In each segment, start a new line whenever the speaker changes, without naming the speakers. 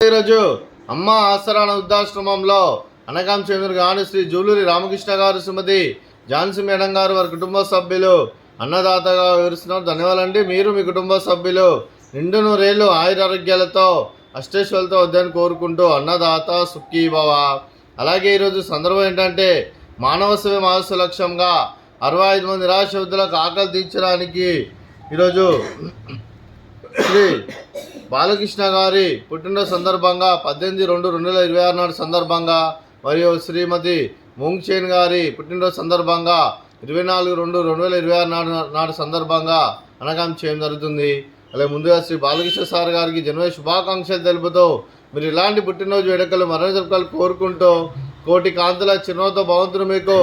ఈరోజు అమ్మ ఆసరాన వృద్ధాశ్రమంలో అనగాం చంద్రుడు గాని శ్రీ జూలూరి రామకృష్ణ గారు, శ్రీమతి ఝాన్సీ మేడం గారు, వారి కుటుంబ సభ్యులు అన్నదాతగా వివరిస్తున్నారు. ధన్యవాదాలండి. మీరు మీ కుటుంబ సభ్యులు నిండు నూరేళ్ళు ఆయురారోగ్యాలతో అష్టేశ్వరులతో వద్దని కోరుకుంటూ అన్నదాత సుఖీ భవ. అలాగే ఈరోజు సందర్భం ఏంటంటే మానవ సేవ మహస్సు లక్ష్యంగా 65 మంది నిరాశ్రతులకు ఆకలి తీర్చడానికి ఈరోజు శ్రీ బాలకృష్ణ గారి పుట్టినరోజు సందర్భంగా 18/2/2026 నాడు సందర్భంగా మరియు శ్రీమతి ముంగ్చేన్ గారి పుట్టినరోజు సందర్భంగా 24/2/2026 నాడు సందర్భంగా అనగాం చేయడం జరుగుతుంది. అలాగే ముందుగా శ్రీ బాలకృష్ణ సార్ గారికి జన్మదిన శుభాకాంక్షలు తెలుపుతూ మీరు ఇలాంటి పుట్టినరోజు వేడుకలు మరణ జరుపుకోవాలి కోరుకుంటూ కోటి కాంతుల చిరునవ్వుతో భగవంతుడు మీకు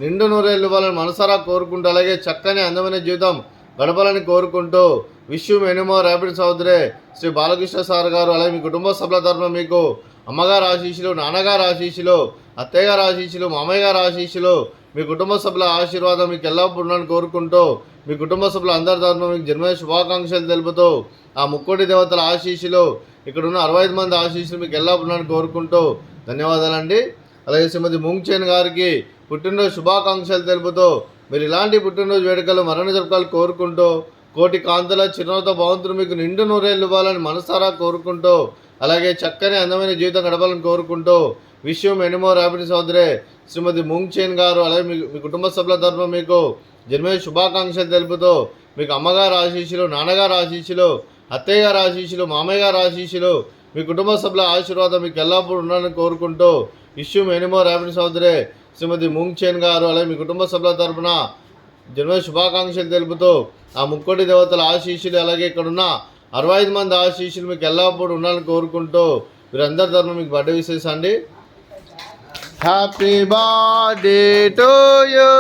నిండు నూరేళ్ళు ఇవ్వాలని మనసారా కోరుకుంటూ అలాగే చక్కని అందమైన జీవితం గడపాలని కోరుకుంటూ విష్ మెనీ మోర్ హ్యాపీనెస్ అవుతురే శ్రీ బాలకృష్ణ సార్ గారు. అలాగే మీ కుటుంబ సభ్యుల తరఫున మీకు అమ్మగారు ఆశీస్సులు, నాన్నగారు ఆశీస్సులు, అత్తయ్య గారు ఆశీస్సులు, మామయ్య గారు ఆశీస్సులు, మీ కుటుంబ సభ్యుల ఆశీర్వాదం మీకు ఎల్లప్పుడూ ఉండాలని కోరుకుంటూ మీ కుటుంబ సభ్యుల అందరి తరఫున మీకు జన్మదిన శుభాకాంక్షలు తెలుపుతూ ఆ ముక్కోటి దేవతల ఆశీస్సులు, ఇక్కడ ఉన్న 65 మంది ఆశీస్సులు మీకు ఎల్లప్పుడూ ఉండాలని కోరుకుంటూ ధన్యవాదాలండి. అలాగే శ్రీమతి ముంగ్చేన్ గారికి పుట్టినరోజు శుభాకాంక్షలు తెలుపుతూ మీరు ఇలాంటి పుట్టినరోజు వేడుకలు మరణ జరుపుకోవాలి కోరుకుంటూ కోటి కాంతుల చిరునవ్వుతో భగవంతుడు మీకు నిండు నూరేళ్ళు ఇవ్వాలని మనసారా కోరుకుంటూ అలాగే చక్కని అందమైన జీవితం గడపాలని కోరుకుంటూ విష్ మెనీ మోర్ హ్యాపీనెస్ అవుతురే శ్రీమతి ముంగ్చేన్ గారు. అలాగే మీ కుటుంబ సభ్యుల తరఫున మీకు జన్మదిన శుభాకాంక్షలు తెలుపుతూ మీకు అమ్మగారు ఆశీస్సులు, నాన్నగారు ఆశీస్సులు, అత్తయ్య గారు ఆశీస్సులు, మామయ్య గారు ఆశీస్సులు, మీ కుటుంబ సభ్యుల ఆశీర్వాదం మీకు ఎల్లప్పుడూ ఉండాలని కోరుకుంటూ విష్ మెనీ మోర్ హ్యాపీనెస్ అవుతురే శ్రీమతి ముంగ్చేన్ గారు. అలాగే మీ కుటుంబ సభ్యుల తరఫున జన్మదిన శుభాకాంక్షలు తెలుపుతూ ఆ ముక్కోటి దేవతల ఆశీస్సులు అలాగే ఇక్కడున్న 65 మంది ఆశీస్సులు మీకు ఎల్లప్పుడూ ఉండాలని కోరుకుంటూ వీరందరి తరఫున మీకు బర్త్డే విషెస్ అండి. Happy birthday to you,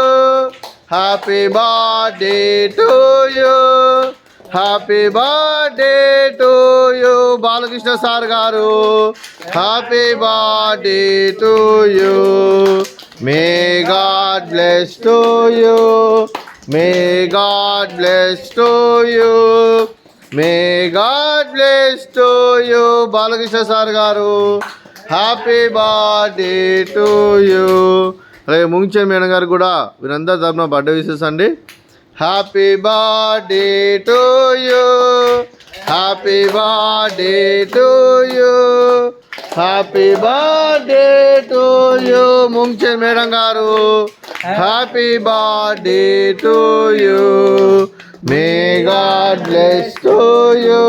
happy birthday to you, happy birthday to you Balakrishna sir గారు. Happy birthday to you. May God bless to you. May God bless to you. May God bless to you. Balakrishna sir గారు happy birthday to you. అలాగే Mungchen madam గారు కూడా వీరందరి తరఫున birthday wishes అండి. Happy birthday to you, happy birthday to you, happy birthday to you Mungchen madam గారు. Happy birthday to you. May God bless to you,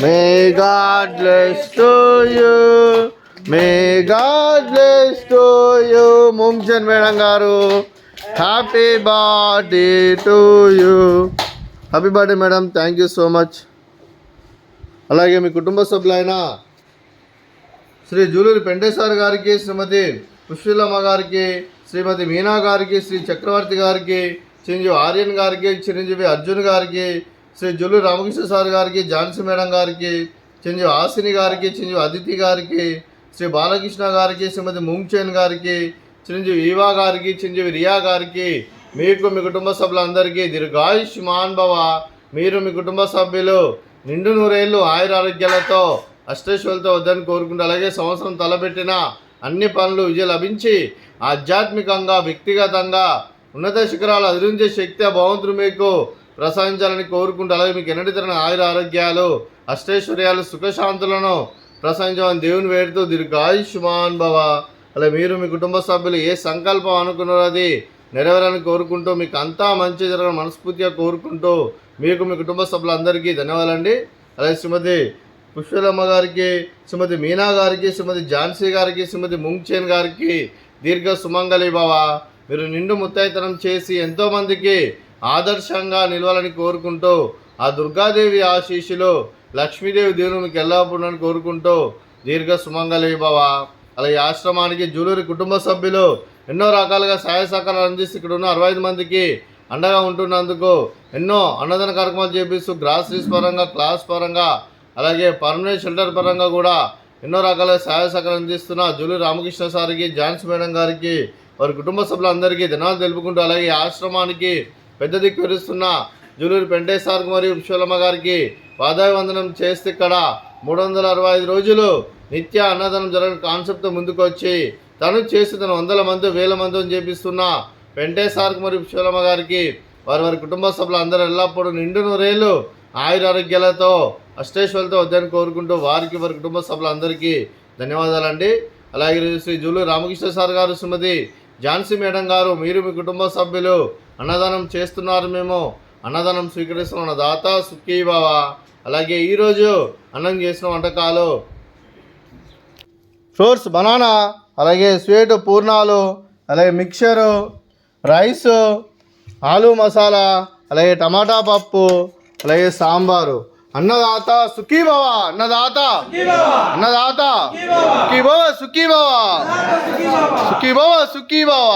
may God bless to you, may God bless to you Mungchen madam గారు. Happy birthday to you. Happy birthday madam, thank you so much. అలాగే మీ కుటుంబ సభ్యులైన శ్రీ జూలూరి పెండేశ్వర్ గారికి, శ్రీమతి పుష్పలమ్మ గారికి, శ్రీమతి మీనా గారికి, శ్రీ చక్రవర్తి గారికి, చిరంజీవి ఆర్యన్ గారికి, చిరంజీవి అర్జున్ గారికి, Shri Juluri Ramakrishna sir గారికి, ఝాన్సీ మేడం గారికి, చిరంజీవి హాసిని గారికి, చిరంజీవి అదితి గారికి, శ్రీ బాలకృష్ణ గారికి, శ్రీమతి ముంగ్చేన్ గారికి, చిరంజీవి ఈవా గారికి, చిరంజీవి రియా గారికి, మీకు మీ కుటుంబ సభ్యులందరికీ దీర్ఘాయుష్మాన్ భవ. మీరు మీ కుటుంబ సభ్యులు నిండు నూరేళ్ళు ఆయురారోగ్యాలతో అష్టేశ్వరులతో వద్దని కోరుకుంటూ అలాగే సంవత్సరం తలపెట్టిన అన్ని పనులు విజయం లభించి ఆధ్యాత్మికంగా వ్యక్తిగతంగా ఉన్నత శిఖరాలు అధిరించే శక్తి భగవంతుడు మీకు ప్రసాదించాలని కోరుకుంటూ అలాగే మీకు ఎన్నటి తరని ఆయుర ఆరోగ్యాలు అష్టైశ్వర్యాలు సుఖశాంతులను ప్రసాదించమని దేవుని వేడుతూ దీర్ఘాయుష్మాన్ భవ. అలాగే మీరు మీ కుటుంబ సభ్యులు ఏ సంకల్పం అనుకున్నారో అది నెరవేరాలని కోరుకుంటూ మీకు అంతా మంచి జరగని మనస్ఫూర్తిగా కోరుకుంటూ మీకు మీ కుటుంబ సభ్యులందరికీ ధన్యవాదాలండి. అలాగే శ్రీమతి పుష్పలమ్మ గారికి, శ్రీమతి మీనా గారికి, శ్రీమతి ఝాన్సీ గారికి, శ్రీమతి ముంగ్చేన్ గారికి దీర్ఘ సుమంగళి భవ. మీరు నిండు ముత్తైతనం చేసి ఎంతోమందికి ఆదర్శంగా నిలవాలని కోరుకుంటూ ఆ దుర్గాదేవి ఆశీస్సులు లక్ష్మీదేవి దేవుని మీకు ఎల్లప్పుడూ కోరుకుంటూ దీర్ఘ సుమంగళి భవ. అలాగే ఆశ్రమానికి జూలూరి కుటుంబ సభ్యులు ఎన్నో రకాలుగా సహాయ సహకారాలు అందిస్తూ ఇక్కడ ఉన్న 65 మందికి అండగా ఉంటున్నందుకు ఎన్నో అన్నదాన కార్యక్రమాలు చేపిస్తూ గ్రాసరీస్ పరంగా, క్లాస్ పరంగా, అలాగే పర్మనెంట్ షెల్టర్ పరంగా కూడా ఎన్నో రకాల సహాయ సహకారం అందిస్తున్న జూలూరి రామకృష్ణ సార్కి, ఝాన్సీ మేడం గారికి, వారి కుటుంబ సభ్యులందరికీ ధన్యవాదాలు తెలుపుకుంటూ అలాగే ఆశ్రమానికి పెద్ద దిక్కు విరుస్తున్న జూలూరి పెండేశ్వర్ మరియు పుష్పలమ్మ గారికి పాదాభివందనం చేస్తే ఇక్కడ 365 రోజులు నిత్య అన్నదానం జరగని కాన్సెప్ట్తో ముందుకు వచ్చి తను చేస్తున్న 100 మంది 1000 మందిని చేపిస్తున్న పెంటే సార్కి మరియు పుష్పలమ్మ గారికి వారి కుటుంబ సభ్యులు అందరూ ఎల్లప్పుడూ నిండు నూరేళ్ళు ఆయురారోగ్యాలతో అష్టేశ్వరులతో వద్దని కోరుకుంటూ వారికి వారి కుటుంబ సభ్యులందరికీ ధన్యవాదాలండి. అలాగే శ్రీ జూలు రామకృష్ణ సార్ గారు, శ్రీమతి ఝాన్సీ మేడం గారు, మీరు మీ కుటుంబ సభ్యులు అన్నదానం చేస్తున్నారు, మేము అన్నదానం స్వీకరిస్తున్న దాత సుఖీ బావ. అలాగే ఈరోజు అన్నం చేసిన వంటకాలు ఫ్రూట్స్ బనానా, అలాగే స్వీట్ పూర్ణాలు, అలాగే మిక్చరు, రైస్, ఆలు మసాలా, అలాగే టమాటా పప్పు, అలాగే సాంబారు. అన్నదాత సుఖీ భవ, అన్నదాత అన్నదాత సుఖీ భవ, సుఖీ భవ, సుఖీ భవ, సుఖీ భవ.